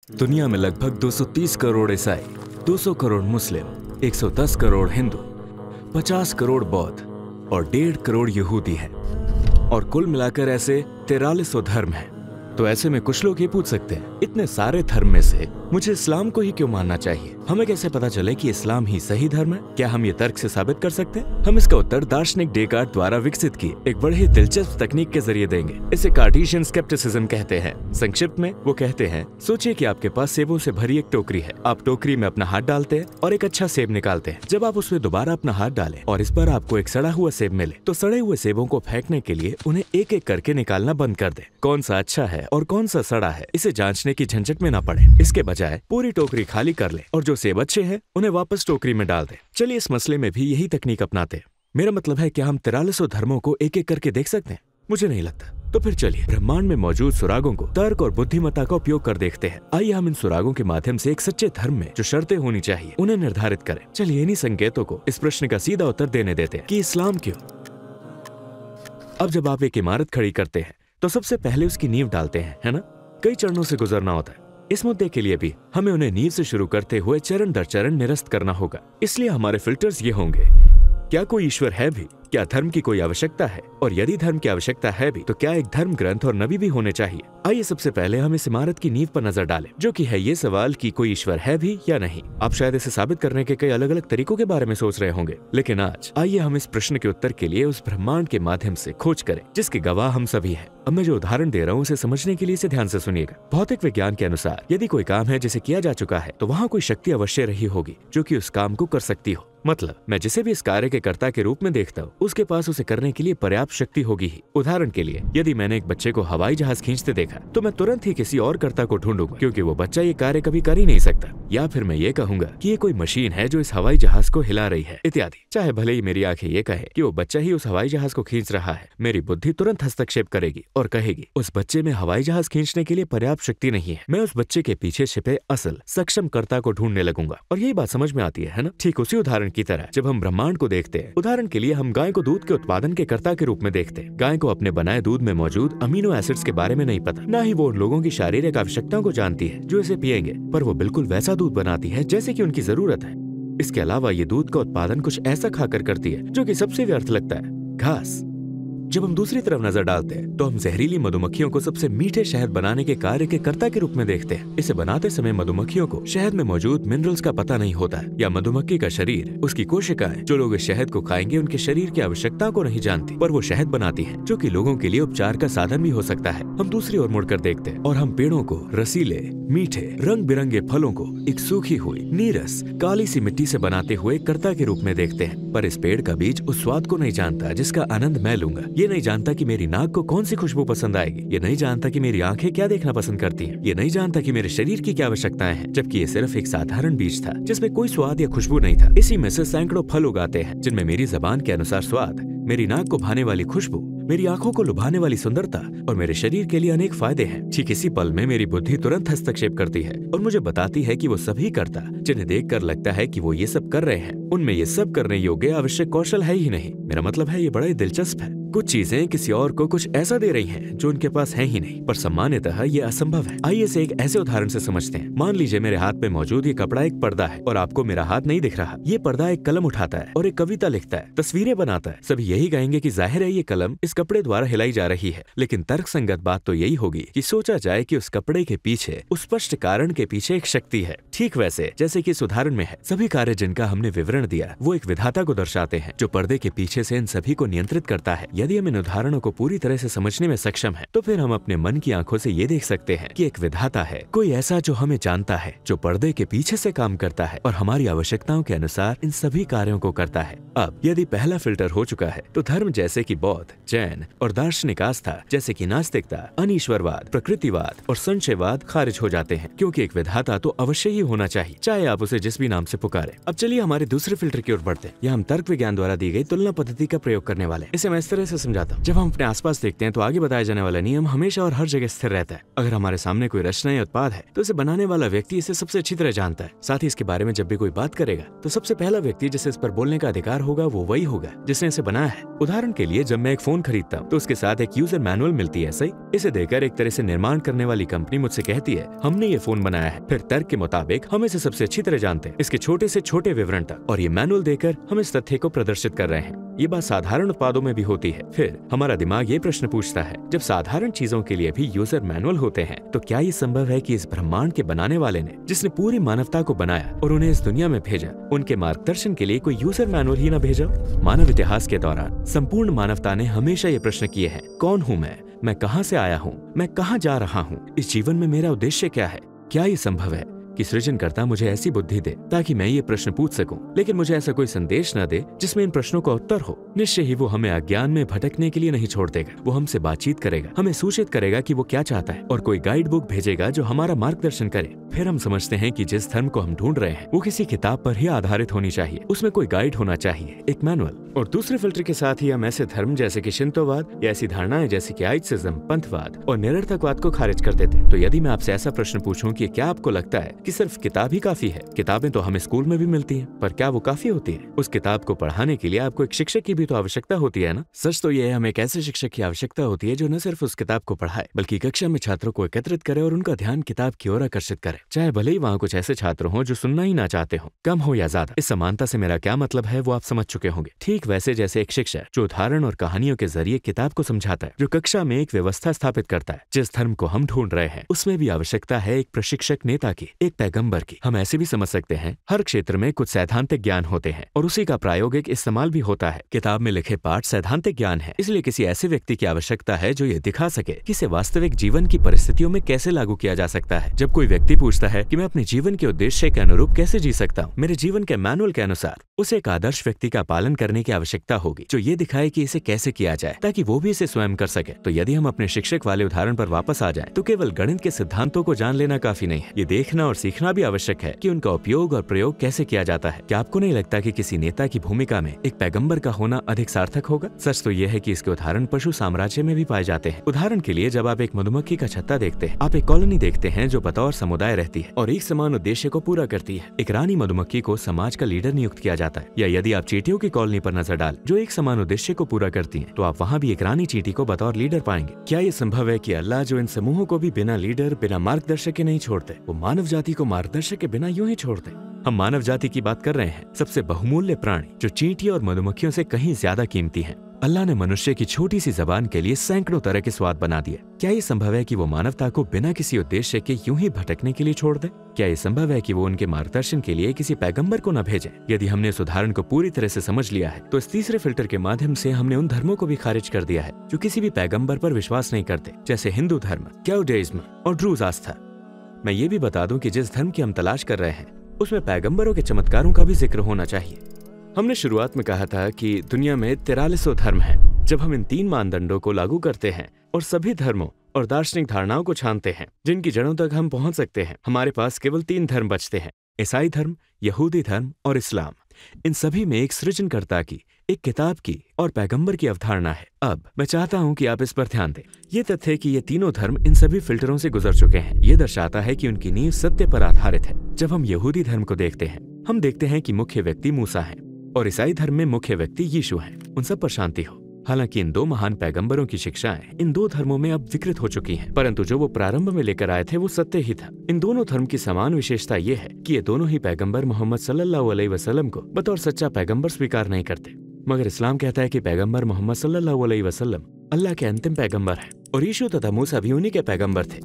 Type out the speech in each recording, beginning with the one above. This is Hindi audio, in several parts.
दुनिया में लगभग 230 करोड़ ईसाई, 200 करोड़ मुस्लिम, 110 करोड़ हिंदू, 50 करोड़ बौद्ध और 1.5 करोड़ यहूदी हैं। और कुल मिलाकर ऐसे 4300 धर्म हैं। तो ऐसे में कुछ लोग ये पूछ सकते हैं, इतने सारे धर्म में से मुझे इस्लाम को ही क्यों मानना चाहिए? हमें कैसे पता चले कि इस्लाम ही सही धर्म है? क्या हम ये तर्क से साबित कर सकते हैं? हम इसका उत्तर दार्शनिक डेकार्ट द्वारा विकसित की एक बड़े ही दिलचस्प तकनीक के जरिए देंगे। इसे कार्टेशियन स्केप्टिसिज्म कहते हैं। संक्षिप्त में वो कहते हैं, सोचिए कि आपके पास सेबों से भरी एक टोकरी है। आप टोकरी में अपना हाथ डालते हैं और एक अच्छा सेब निकालते हैं। जब आप उसमें दोबारा अपना हाथ डालें और इस बार आपको एक सड़ा हुआ सेब मिले, तो सड़े हुए सेबों को फेंकने के लिए उन्हें एक एक करके निकालना बंद कर दें। कौन सा अच्छा है और कौन सा सड़ा है, इसे जांचने की झंझट में न पड़े। इसके बजाय पूरी टोकरी खाली कर ले और जो सेब अच्छे हैं उन्हें वापस टोकरी में डाल दें। चलिए इस मसले में भी यही तकनीक अपनाते हैं। मेरा मतलब है, क्या हम 4300 धर्मों को एक एक करके देख सकते हैं? मुझे नहीं लगता। तो फिर चलिए ब्रह्मांड में मौजूद सुरागों को तर्क और बुद्धिमत्ता का उपयोग कर देखते हैं। आइए हम इन सुरागों के माध्यम से एक सच्चे धर्म में जो शर्तें होनी चाहिए उन्हें निर्धारित करें। चलिए इन्हीं संकेतों को इस प्रश्न का सीधा उत्तर देने देते हैं कि इस्लाम क्यों। अब जब आप एक इमारत खड़ी करते हैं तो सबसे पहले उसकी नींव डालते हैं, है ना? कई चरणों से गुजरना होता है। इस मुद्दे के लिए भी हमें उन्हें नींव से शुरू करते हुए चरण दर चरण निरस्त करना होगा। इसलिए हमारे फिल्टर्स ये होंगे, क्या कोई ईश्वर है भी? क्या धर्म की कोई आवश्यकता है? और यदि धर्म की आवश्यकता है भी, तो क्या एक धर्म ग्रंथ और नबी भी होने चाहिए? आइए सबसे पहले हम इस इमारत की नींव पर नजर डालें, जो कि है ये सवाल कि कोई ईश्वर है भी या नहीं। आप शायद इसे साबित करने के कई अलग अलग तरीकों के बारे में सोच रहे होंगे, लेकिन आज आइए हम इस प्रश्न के उत्तर के लिए उस ब्रह्मांड के माध्यम से खोज करें जिसके गवाह हम सभी हैं। अब मैं जो उदाहरण दे रहा हूँ उसे समझने के लिए इसे ध्यान से सुनिएगा। भौतिक विज्ञान के अनुसार यदि कोई काम है जिसे किया जा चुका है, तो वहाँ कोई शक्ति अवश्य रही होगी जो कि उस काम को कर सकती हो। मतलब मैं जिसे भी इस कार्य के कर्ता के रूप में देखता हूँ, उसके पास उसे करने के लिए पर्याप्त शक्ति होगी ही। उदाहरण के लिए, यदि मैंने एक बच्चे को हवाई जहाज खींचते देखा, तो मैं तुरंत ही किसी और कर्ता को ढूंढूंगा, क्योंकि वो बच्चा ये कार्य कभी कर ही नहीं सकता। या फिर मैं ये कहूंगा कि ये कोई मशीन है जो इस हवाई जहाज को हिला रही है, इत्यादि। चाहे भले ही मेरी आंखें ये कहे कि वो बच्चा ही उस हवाई जहाज को खींच रहा है, मेरी बुद्धि तुरंत हस्तक्षेप करेगी और कहेगी उस बच्चे में हवाई जहाज खींचने के लिए पर्याप्त शक्ति नहीं है। मैं उस बच्चे के पीछे छिपे असल सक्षम कर्ता को ढूंढने लगूंगा। और यही बात समझ में आती है ना? ठीक उसी उदाहरण की तरह जब हम ब्रह्मांड को देखते हैं, उदाहरण के लिए हम गाय को दूध के उत्पादन के कर्ता के रूप में देखते हैं। गाय को अपने बनाए दूध में मौजूद अमीनो एसिड्स के बारे में नहीं पता, न ही वो उन लोगों की शारीरिक आवश्यकताओं को जानती है जो इसे पिएंगे, पर वो बिल्कुल वैसा दूध बनाती है जैसे कि उनकी जरूरत है। इसके अलावा ये दूध का उत्पादन कुछ ऐसा खाकर करती है जो कि सबसे व्यर्थ लगता है, घास। जब हम दूसरी तरफ नजर डालते हैं तो हम जहरीली मधुमक्खियों को सबसे मीठे शहद बनाने के कार्य के कर्ता के रूप में देखते हैं। इसे बनाते समय मधुमक्खियों को शहद में मौजूद मिनरल्स का पता नहीं होता है, या मधुमक्खी का शरीर, उसकी कोशिकाएं जो लोग इस शहद को खाएंगे उनके शरीर की आवश्यकता को नहीं जानती, पर वो शहद बनाती है जो कि लोगों के लिए उपचार का साधन भी हो सकता है। हम दूसरी ओर मुड़कर देखते हैं और हम पेड़ों को रसीले, मीठे, रंग बिरंगे फलों को एक सूखी हुई, नीरस, काली सी मिट्टी से बनाते हुए कर्ता के रूप में देखते हैं। पर इस पेड़ का बीज उस स्वाद को नहीं जानता जिसका आनंद मैं लूंगा। ये नहीं जानता कि मेरी नाक को कौन सी खुशबू पसंद आएगी। ये नहीं जानता कि मेरी आंखें क्या देखना पसंद करती हैं। ये नहीं जानता कि मेरे शरीर की क्या आवश्यकताएं हैं, जबकि ये सिर्फ एक साधारण बीज था जिसमें कोई स्वाद या खुशबू नहीं था। इसी में से सैकड़ों फल उगाते हैं जिनमें मेरी जबान के अनुसार स्वाद, मेरी नाक को भाने वाली खुशबू, मेरी आंखों को लुभाने वाली सुंदरता और मेरे शरीर के लिए अनेक फायदे हैं। ठीक इसी पल में मेरी बुद्धि तुरंत हस्तक्षेप करती है और मुझे बताती है कि वो सभी कर्ता जिन्हें देखकर लगता है कि वो ये सब कर रहे हैं, उनमें ये सब करने योग्य आवश्यक कौशल है ही नहीं। मेरा मतलब है, ये बड़ा ही दिलचस्प है। कुछ चीजें किसी और को कुछ ऐसा दे रही हैं जो उनके पास है ही नहीं, पर सामान्यतः ये असंभव है। आइए इसे एक ऐसे उदाहरण से समझते हैं। मान लीजिए मेरे हाथ में मौजूद ये कपड़ा एक पर्दा है और आपको मेरा हाथ नहीं दिख रहा। ये पर्दा एक कलम उठाता है और एक कविता लिखता है, तस्वीरें बनाता है। सभी यही कहेंगे कि जाहिर है ये कलम इस कपड़े द्वारा हिलाई जा रही है, लेकिन तर्कसंगत बात तो यही होगी कि सोचा जाए कि उस कपड़े के पीछे, उस स्पष्ट कारण के पीछे एक शक्ति है। ठीक वैसे जैसे कि इस उदाहरण में है, सभी कार्य जिनका हमने विवरण दिया वो एक विधाता को दर्शाते हैं जो पर्दे के पीछे से इन सभी को नियंत्रित करता है। यदि हम इन उदाहरणों को पूरी तरह से समझने में सक्षम है, तो फिर हम अपने मन की आंखों से ये देख सकते हैं कि एक विधाता है, कोई ऐसा जो हमें जानता है, जो पर्दे के पीछे से काम करता है और हमारी आवश्यकताओं के अनुसार इन सभी कार्यों को करता है। अब यदि पहला फिल्टर हो चुका है, तो धर्म जैसे कि बौद्ध, जैन और दार्शनिक आस्था जैसे कि नास्तिकता, अनीश्वरवाद, प्रकृतिवाद और संशयवाद खारिज हो जाते हैं, क्योंकि एक विधाता तो अवश्य ही होना चाहिए, चाहे आप उसे जिस भी नाम से पुकारें। अब चलिए हमारे दूसरे फिल्टर की ओर बढ़ते हैं। यहाँ हम तर्क विज्ञान द्वारा दी गई तुलना पद्धति का प्रयोग करने वाले। इसे मैं इस तरह से समझाता हूँ। जब हम अपने आसपास देखते हैं तो आगे बताया जाने वाला नियम हमेशा और हर जगह स्थिर रहता है। अगर हमारे सामने कोई रचना या उत्पाद है तो इसे बनाने वाला व्यक्ति इसे सबसे अच्छी तरह जानता है। साथ ही इसके बारे में जब भी कोई बात करेगा तो सबसे पहला व्यक्ति जिसे इस पर बोलने का अधिकार होगा वो वही होगा जिसने इसे बनाया है। उदाहरण के लिए जब मैं एक फोन खरीदता हूँ तो उसके साथ एक यूजर मैनुअल मिलती है, सही। इसे देकर एक तरह से निर्माण करने वाली कंपनी मुझसे कहती है हमने ये फोन बनाया है। फिर तर्क के मुताबिक हम इसे सबसे अच्छी तरह जानते हैं, इसके छोटे से छोटे विवरण तक, और ये मैनुअल देकर हम इस तथ्य को प्रदर्शित कर रहे हैं। ये बात साधारण उत्पादों में भी होती है। फिर हमारा दिमाग ये प्रश्न पूछता है, जब साधारण चीजों के लिए भी यूजर मैनुअल होते हैं तो क्या ये संभव है कि इस ब्रह्मांड के बनाने वाले ने, जिसने पूरी मानवता को बनाया और उन्हें इस दुनिया में भेजा, उनके मार्गदर्शन के लिए कोई यूजर मैनुअल ही न भेजा? मानव इतिहास के दौरान संपूर्ण मानवता ने हमेशा ये प्रश्न किए हैं, कौन हूँ मैं कहाँ से आया हूँ, मैं कहाँ जा रहा हूँ, इस जीवन में मेरा उद्देश्य क्या है? क्या ये संभव है कि सृजनकर्ता मुझे ऐसी बुद्धि दे ताकि मैं ये प्रश्न पूछ सकूं, लेकिन मुझे ऐसा कोई संदेश न दे जिसमें इन प्रश्नों का उत्तर हो? निश्चय ही वो हमें अज्ञान में भटकने के लिए नहीं छोड़ देगा। वो हमसे बातचीत करेगा, हमें सूचित करेगा कि वो क्या चाहता है, और कोई गाइड बुक भेजेगा जो हमारा मार्गदर्शन करे। फिर हम समझते हैं कि जिस धर्म को हम ढूंढ रहे हैं वो किसी किताब पर ही आधारित होनी चाहिए, उसमें कोई गाइड होना चाहिए, एक मैनुअल। और दूसरे फिल्टर के साथ ही हम ऐसे धर्म जैसे कि शिंतोवाद या ऐसी धारणाएं जैसे कि आइट्सिज्म, पंथवाद और निरर्थकवाद को खारिज कर देते। तो यदि मैं आपसे ऐसा प्रश्न पूछूं कि क्या आपको लगता है कि सिर्फ किताब ही काफी है? किताबें तो हमें स्कूल में भी मिलती हैं, पर क्या वो काफी होती है? उस किताब को पढ़ाने के लिए आपको एक शिक्षक की भी तो आवश्यकता होती है ना? सच तो ये है, हमें एक ऐसे शिक्षक की आवश्यकता होती है जो न सिर्फ उस किताब को पढ़ाए बल्कि कक्षा में छात्रों को एकत्रित करे और उनका ध्यान किताब की ओर आकर्षित करे, चाहे भले ही वहाँ कुछ ऐसे छात्र हों जो सुनना ही ना चाहते हों, कम हो या ज्यादा। इस समानता से मेरा क्या मतलब है वो आप समझ चुके होंगे। ठीक वैसे जैसे एक शिक्षक जो उदाहरण और कहानियों के जरिए किताब को समझाता है, जो कक्षा में एक व्यवस्था स्थापित करता है, जिस धर्म को हम ढूंढ रहे हैं उसमें भी आवश्यकता है एक प्रशिक्षक नेता की, एक पैगंबर की। हम ऐसे भी समझ सकते हैं हर क्षेत्र में कुछ सैद्धांतिक ज्ञान होते हैं और उसी का प्रायोगिक इस्तेमाल भी होता है। किताब में लिखे पाठ सैद्धांतिक ज्ञान है, इसलिए किसी ऐसे व्यक्ति की आवश्यकता है जो ये दिखा सके कि इसे वास्तविक जीवन की परिस्थितियों में कैसे लागू किया जा सकता है। जब कोई व्यक्ति पूछता है कि मैं अपने जीवन के उद्देश्य के अनुरूप कैसे जी सकता हूँ, मेरे जीवन के मैनुअल के अनुसार, उसे एक आदर्श व्यक्ति का पालन करने की आवश्यकता होगी जो ये दिखाए कि इसे कैसे किया जाए ताकि वो भी इसे स्वयं कर सके। तो यदि हम अपने शिक्षक वाले उदाहरण पर वापस आ जाएं, तो केवल गणित के सिद्धांतों को जान लेना काफी नहीं है, ये देखना और सीखना भी आवश्यक है कि उनका उपयोग और प्रयोग कैसे किया जाता है। क्या आपको नहीं लगता कि किसी नेता की भूमिका में एक पैगंबर का होना अधिक सार्थक होगा? सच तो यह है कि इसके उदाहरण पशु साम्राज्य में भी पाए जाते हैं। उदाहरण के लिए जब आप एक मधुमक्खी का छत्ता देखते हैं, आप एक कॉलोनी देखते हैं जो बतौर समुदाय रहती है और एक समान उद्देश्य को पूरा करती है। एक रानी मधुमक्खी को समाज का लीडर नियुक्त किया जाता है। या यदि आप चींटियों की कॉलोनी पर नजर डालें जो एक समान उद्देश्य को पूरा करती हैं, तो आप वहाँ भी एक रानी चींटी को बतौर लीडर पाएंगे। क्या ये संभव है कि अल्लाह जो इन समूहों को भी बिना लीडर, बिना मार्गदर्शक के नहीं छोड़ते, वो मानव जाति को मार्गदर्शक के बिना यूं ही छोड़ते? हम मानव जाति की बात कर रहे हैं, सबसे बहुमूल्य प्राणी जो चींटियों और मधुमक्खियों से कहीं ज्यादा कीमती हैं। अल्लाह ने मनुष्य की छोटी सी जबान के लिए सैकड़ों तरह के स्वाद बना दिए। क्या ये संभव है कि वो मानवता को बिना किसी उद्देश्य के यूं ही भटकने के लिए छोड़ दे? क्या ये संभव है कि वो उनके मार्गदर्शन के लिए किसी पैगंबर को न भेजे? यदि हमने इस उदाहरण को पूरी तरह से समझ लिया है तो इस तीसरे फिल्टर के माध्यम से हमने उन धर्मों को भी खारिज कर दिया है जो किसी भी पैगंबर पर विश्वास नहीं करते, जैसे हिंदू धर्म, क्याउडेइज्म और ड्रूज आस्था। मैं ये भी बता दूं कि जिस धर्म की हम तलाश कर रहे हैं उसमें पैगंबरों के चमत्कारों का भी जिक्र होना चाहिए। हमने शुरुआत में कहा था कि दुनिया में 4300 धर्म हैं। जब हम इन 3 मानदंडों को लागू करते हैं और सभी धर्मों और दार्शनिक धारणाओं को छानते हैं जिनकी जड़ों तक हम पहुंच सकते हैं, हमारे पास केवल 3 धर्म बचते हैं, ईसाई धर्म, यहूदी धर्म और इस्लाम। इन सभी में एक सृजनकर्ता की, एक किताब की और पैगंबर की अवधारणा है। अब मैं चाहता हूं कि आप इस पर ध्यान दें। ये तथ्य कि ये तीनों धर्म इन सभी फिल्टरों से गुजर चुके हैं, ये दर्शाता है कि उनकी नींव सत्य पर आधारित है। जब हम यहूदी धर्म को देखते हैं, हम देखते हैं कि मुख्य व्यक्ति मूसा है और ईसाई धर्म में मुख्य व्यक्ति यीशु हैं। उन सब पर शांति हो। हालांकि इन 2 महान पैगंबरों की शिक्षाएं इन 2 धर्मों में अब विकृत हो चुकी हैं, परंतु जो वो प्रारंभ में लेकर आए थे वो सत्य ही था। इन दोनों धर्म की समान विशेषता ये है कि ये दोनों ही पैगंबर मोहम्मद सल्लल्लाहु अलैहि वसल्लम को बतौर सच्चा पैगंबर स्वीकार नहीं करते। मगर इस्लाम कहता है कि पैगंबर मोहम्मद सल्लल्लाहु अलैहि वसल्लम अल्लाह के अंतिम पैगंबर हैं और यीशु तथा मूसा भी उन्हीं के पैगंबर थे।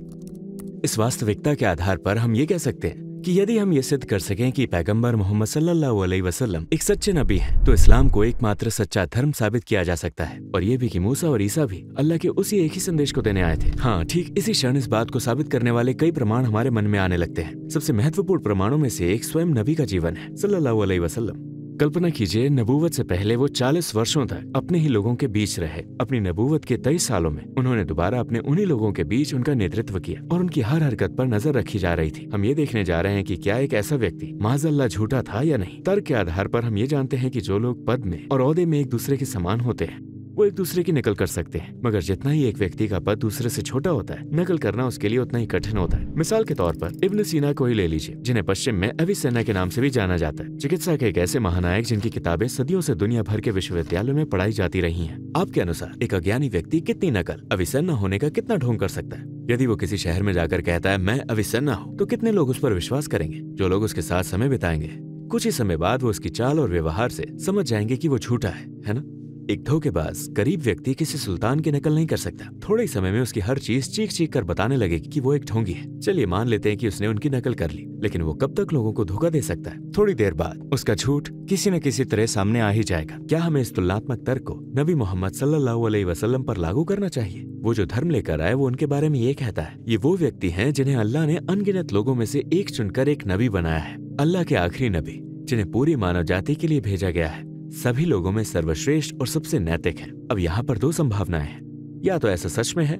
इस वास्तविकता के आधार पर हम ये कह सकते हैं कि यदि हम ये सिद्ध कर सकें कि पैगंबर मोहम्मद सल्लल्लाहु अलैहि वसल्लम एक सच्चे नबी हैं, तो इस्लाम को एकमात्र सच्चा धर्म साबित किया जा सकता है। और ये भी कि मूसा और ईसा भी अल्लाह के उसी एक ही संदेश को देने आए थे। हाँ, ठीक इसी क्षण इस बात को साबित करने वाले कई प्रमाण हमारे मन में आने लगते हैं। सबसे महत्वपूर्ण प्रमाणों में से एक स्वयं नबी का जीवन है, सल्लल्लाहु अलैहि वसल्लम। कल्पना कीजिए, नबूवत से पहले वो 40 वर्षों तक अपने ही लोगों के बीच रहे। अपनी नबूवत के 23 सालों में उन्होंने दोबारा अपने उन्हीं लोगों के बीच उनका नेतृत्व किया और उनकी हर हरकत पर नजर रखी जा रही थी। हम ये देखने जा रहे हैं कि क्या एक ऐसा व्यक्ति माज़अल्लाह झूठा था या नहीं। तर्क के आधार पर हम ये जानते हैं कि जो लोग पद में और ओहदे में एक दूसरे के समान होते हैं वो एक दूसरे की नकल कर सकते हैं, मगर जितना ही एक व्यक्ति का पद दूसरे से छोटा होता है, नकल करना उसके लिए उतना ही कठिन होता है। मिसाल के तौर पर इब्न सीना को ही ले लीजिए, जिन्हें पश्चिम में अविसेना के नाम से भी जाना जाता है। चिकित्सा के एक ऐसे महानायक जिनकी किताबें सदियों से दुनिया भर के विश्वविद्यालयों में पढ़ाई जाती रही हैं। आपके अनुसार एक अज्ञानी व्यक्ति कितनी नकल अविसेना होने का कितना ढोंग कर सकता है? यदि वो किसी शहर में जाकर कहता है मैं अविसेना हूँ, तो कितने लोग उस पर विश्वास करेंगे? जो लोग उसके साथ समय बिताएंगे, कुछ ही समय बाद वो उसकी चाल और व्यवहार से समझ जाएंगे कि वो झूठा है ना? एक धोखेबाज गरीब व्यक्ति किसी सुल्तान की नकल नहीं कर सकता। थोड़े ही समय में उसकी हर चीज चीख चीख कर बताने लगेगी कि वो एक ढोंगी है। चलिए मान लेते हैं कि उसने उनकी नकल कर ली, लेकिन वो कब तक लोगों को धोखा दे सकता है? थोड़ी देर बाद उसका झूठ किसी न किसी तरह सामने आ ही जाएगा। क्या हमें इस तुलनात्मक तर्क को नबी मोहम्मद सल्लल्लाहु अलैहि वसल्लम पर लागू करना चाहिए? वो जो धर्म लेकर आए वो उनके बारे में ये कहता है, ये वो व्यक्ति हैं जिन्हें अल्लाह ने अनगिनत लोगों में से एक चुनकर एक नबी बनाया है। अल्लाह के आखिरी नबी जिन्हें पूरी मानव जाति के लिए भेजा गया है, सभी लोगों में सर्वश्रेष्ठ और सबसे नैतिक है। अब यहाँ पर दो संभावनाएं हैं, या तो ऐसा सच में है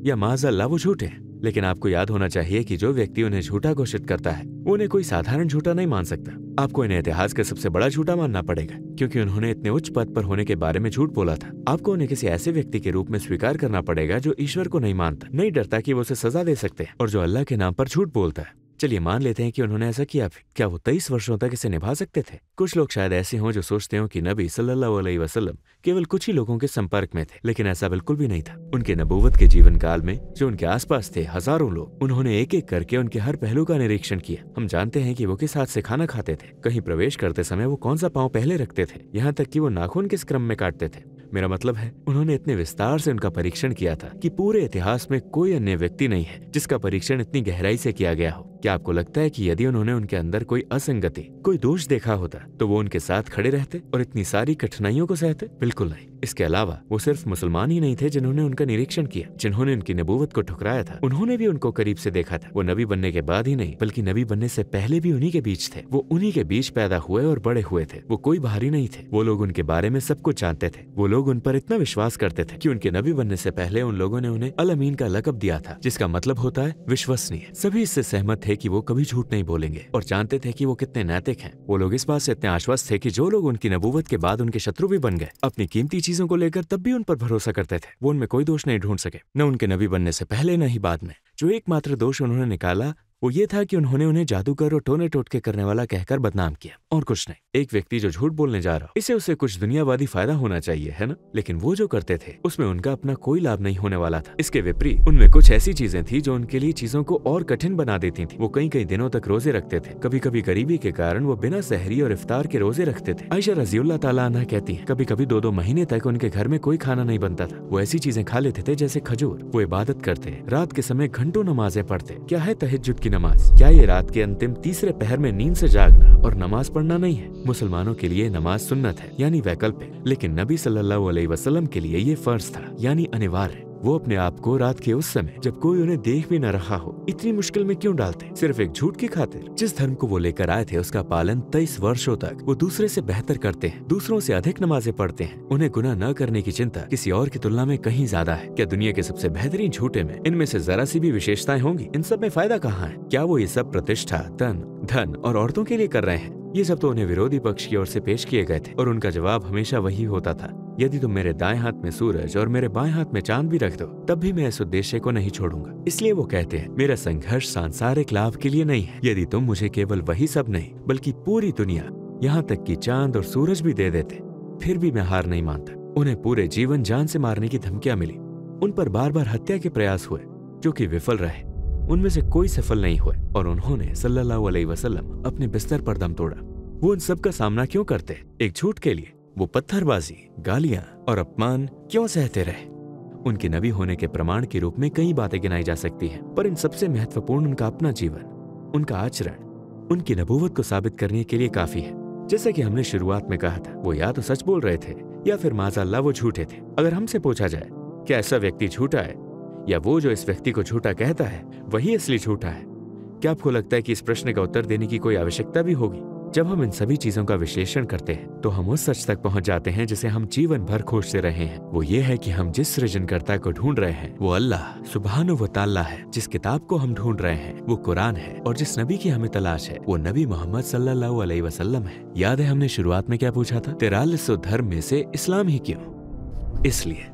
या माज़अल्लाह वो झूठे हैं। लेकिन आपको याद होना चाहिए कि जो व्यक्ति उन्हें झूठा घोषित करता है वो उन्हें कोई साधारण झूठा नहीं मान सकता। आपको इन्हें इतिहास का सबसे बड़ा झूठा मानना पड़ेगा, क्योंकि उन्होंने इतने उच्च पद पर होने के बारे में झूठ बोला था। आपको उन्हें किसी ऐसे व्यक्ति के रूप में स्वीकार करना पड़ेगा जो ईश्वर को नहीं मानता, नहीं डरता कि वो उसे सजा दे सकते हैं, और जो अल्लाह के नाम पर झूठ बोलता है। चलिए मान लेते हैं कि उन्होंने ऐसा किया भी। क्या वो 23 वर्षों तक इसे निभा सकते थे? कुछ लोग शायद ऐसे हों जो सोचते हो कि नबी सल्लल्लाहु अलैहि वसल्लम केवल कुछ ही लोगों के संपर्क में थे, लेकिन ऐसा बिल्कुल भी नहीं था। उनके नबूवत के जीवन काल में जो उनके आसपास थे हजारों लोग, उन्होंने एक एक करके उनके हर पहलू का निरीक्षण किया। हम जानते हैं कि वो किस हाथ से खाना खाते थे, कहीं प्रवेश करते समय वो कौन सा पाँव पहले रखते थे, यहाँ तक कि वो नाखून किस क्रम में काटते थे। मेरा मतलब है, उन्होंने इतने विस्तार से उनका परीक्षण किया था कि पूरे इतिहास में कोई अन्य व्यक्ति नहीं है जिसका परीक्षण इतनी गहराई से किया गया हो। क्या आपको लगता है कि यदि उन्होंने उनके अंदर कोई असंगति, कोई दोष देखा होता तो वो उनके साथ खड़े रहते और इतनी सारी कठिनाइयों को सहते? बिल्कुल नहीं। इसके अलावा वो सिर्फ मुसलमान ही नहीं थे जिन्होंने उनका निरीक्षण किया, जिन्होंने उनकी नबूवत को ठुकराया था, उन्होंने भी उनको करीब से देखा था। वो नबी बनने के बाद ही नहीं, बल्कि नबी बनने से पहले भी उन्हीं के बीच थे। वो उन्हीं के बीच पैदा हुए और बड़े हुए थे। वो कोई बाहरी नहीं थे। वो लोग उनके बारे में सब कुछ जानते थे। वो लोग उन पर इतना विश्वास करते थे कि उनके नबी बनने से पहले उन लोगों ने उन्हें अल अमीन का लक़ब दिया था, जिसका मतलब होता है विश्वसनीय। सभी इससे सहमत थे कि वो कभी झूठ नहीं बोलेंगे और जानते थे कि वो कितने नैतिक हैं। वो लोग इस बात से इतने आश्वस्त थे कि जो लोग उनकी नबूवत के बाद उनके शत्रु भी बन गए, अपनी कीमती चीजों को लेकर तब भी उन पर भरोसा करते थे। वो उनमें कोई दोष नहीं ढूंढ सके, न उनके नबी बनने से पहले न ही बाद में। जो एकमात्र दोष उन्होंने निकाला वो ये था कि उन्होंने उन्हें जादूगर और टोने टोटके करने वाला कहकर बदनाम किया, और कुछ नहीं। एक व्यक्ति जो झूठ बोलने जा रहा, इसे उसे कुछ दुनियावादी फायदा होना चाहिए, है ना? लेकिन वो जो करते थे उसमें उनका अपना कोई लाभ नहीं होने वाला था। इसके विपरीत उनमें कुछ ऐसी चीजें थी जो उनके लिए चीजों को और कठिन बना देती थी। वो कई कई दिनों तक रोजे रखते थे। कभी कभी गरीबी के कारण वो बिना सहरी और इफ्तार के रोजे रखते थे। आयशा रज़ियल्लाहु ताला अन्हा कहती है, कभी कभी 2-2 महीने तक उनके घर में कोई खाना नहीं बनता था। वो ऐसी चीजें खा लेते थे जैसे खजूर। वो इबादत करते, रात के समय घंटों नमाजें पढ़ते। क्या है तहज्जुद की नमाज? क्या ये रात के अंतिम तीसरे पहर में नींद से जागना और नमाज पढ़ना नहीं है? मुसलमानों के लिए नमाज सुन्नत है, यानी वैकल्पिक, लेकिन नबी सल्लल्लाहु अलैहि वसल्लम के लिए ये फर्ज था, यानी अनिवार्य। वो अपने आप को रात के उस समय जब कोई उन्हें देख भी न रहा हो इतनी मुश्किल में क्यों डालते, सिर्फ एक झूठ की खातिर? जिस धर्म को वो लेकर आए थे उसका पालन 23 वर्षों तक वो दूसरे से बेहतर करते हैं, दूसरों से अधिक नमाजें पढ़ते हैं। उन्हें गुनाह न करने की चिंता किसी और की तुलना में कहीं ज्यादा है। क्या दुनिया के सबसे बेहतरीन झूठे में इनमें से जरा सी भी विशेषताएं होंगी? इन सब में फायदा कहाँ है? क्या वो ये सब प्रतिष्ठा, धन और औरतों के लिए कर रहे हैं? ये सब तो उन्हें विरोधी पक्ष की ओर से पेश किए गए थे, और उनका जवाब हमेशा वही होता था, यदि तुम मेरे दाएं हाथ में सूरज और मेरे बाएं हाथ में चांद भी रख दो तब भी मैं इस उद्देश्य को नहीं छोड़ूंगा। इसलिए वो कहते हैं, मेरा संघर्ष सांसारिक लाभ के लिए नहीं है। यदि तुम मुझे केवल वही सब नहीं बल्कि पूरी दुनिया, यहाँ तक कि चांद और सूरज भी दे देते, फिर भी मैं हार नहीं मानता। उन्हें पूरे जीवन जान से मारने की धमकियां मिली। उन पर बार बार हत्या के प्रयास हुए जो कि विफल रहे। उनमें से कोई सफल नहीं हुए, और उन्होंने सल्लल्लाहु अलैहि वसल्लम अपने बिस्तर पर दम तोड़ा। वो उन सब का सामना क्यों करते? एक झूठ के लिए। वो पत्थरबाजी, गालियां और अपमान क्यों सहते रहे? उनके नबी होने के प्रमाण के रूप में कई बातें गिनाई जा सकती हैं, पर इन सबसे महत्वपूर्ण उनका अपना जीवन, उनका आचरण, उनकी नबूवत को साबित करने के लिए काफी है। जैसे कि हमने शुरुआत में कहा था, वो या तो सच बोल रहे थे या फिर माज़अल्लाह वो झूठे थे। अगर हमसे पूछा जाए क्या ऐसा व्यक्ति झूठा है या वो जो इस व्यक्ति को झूठा कहता है वही असली झूठा है, क्या आपको लगता है कि इस प्रश्न का उत्तर देने की कोई आवश्यकता भी होगी? जब हम इन सभी चीजों का विश्लेषण करते हैं तो हम उस सच तक पहुंच जाते हैं जिसे हम जीवन भर खोजते रहे हैं। वो ये है कि हम जिस सृजनकर्ता को ढूंढ रहे हैं वो अल्लाह सुब्हानो व ताला है। जिस किताब को हम ढूंढ रहे हैं वो कुरान है और जिस नबी की हमें तलाश है वो नबी मोहम्मद सल्लल्लाहु अलैहि वसल्लम है। याद है हमने शुरुआत में क्या पूछा था? 43 धर्म में से इस्लाम ही क्यों? इसलिए